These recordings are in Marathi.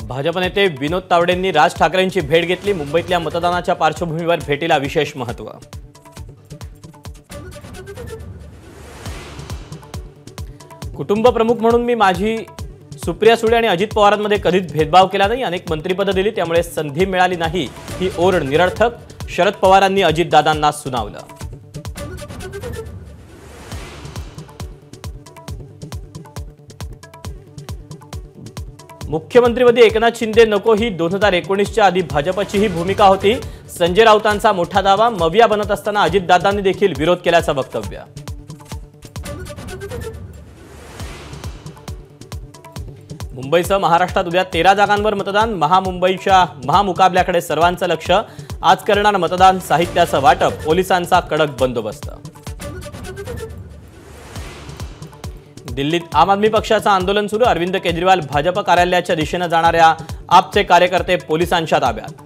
भाजप नेते विनोद तावडेंनी राज ठाकरेंची भेट घेतली। मुंबईतल्या मतदानाच्या पार्श्वभूमीवर भेटीला विशेष महत्त्व। कुटुंब प्रमुख म्हणून मी माझी सुप्रिया सुळे आणि अजित पवारांमध्ये कधीच भेदभाव केला नाही। अनेक मंत्रिपद दिली त्यामुळे संधी मिळाली नाही ही ओरड निरर्थक, शरद पवारांनी अजितदादांना सुनावलं। मुख्यमंत्रीपदी एकनाथ शिंदे नको ही 2019च्या आधी भाजपची ही भूमिका होती। संजय राऊतांचा मोठा दावा, मविया बनत असताना अजितदादांनी देखील विरोध केल्याचं वक्तव्य। मुंबईसह महाराष्ट्रात उद्या 13 जागांवर मतदान। महामुंबईच्या महामुकाबल्याकडे सर्वांचं लक्ष। आज करणार मतदान साहित्याचं वाटप, पोलिसांचा कडक बंदोबस्त। दिल्लीत आम आदमी पक्षाचं आंदोलन सुरू। अरविंद केजरीवाल भाजप कार्यालयाच्या दिशेने जाणाऱ्या आपचे कार्यकर्ते पोलिसांच्या ताब्यात।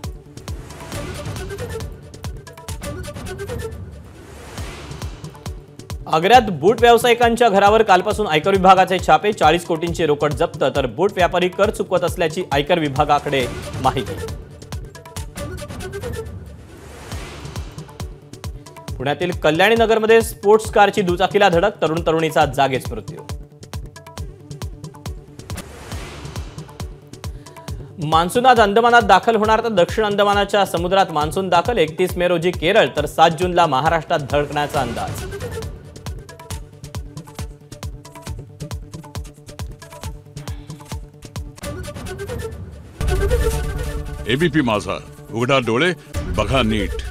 आग्र्यात बूट व्यावसायिकांच्या घरावर कालपासून आयकर विभागाचे छापे। 40 कोटींची रोकड जप्त, तर बूट व्यापारी कर चुकवत असल्याची आयकर विभागाकडे माहिती। पुण्यातील कल्याणी नगरमध्ये स्पोर्ट्स कारची दुचाकीला धडक, तरुण तरुणीचा जागीच मृत्यू। मान्सून आज अंदमानात दाखल होणार, तर दक्षिण अंदमानाच्या समुद्रात मान्सून दाखल। 31 मे रोजी केरळ, तर 7 जूनला महाराष्ट्रात धडकण्याचा अंदाज। एबीपी माझा, उघडा डोळे बघा नीट।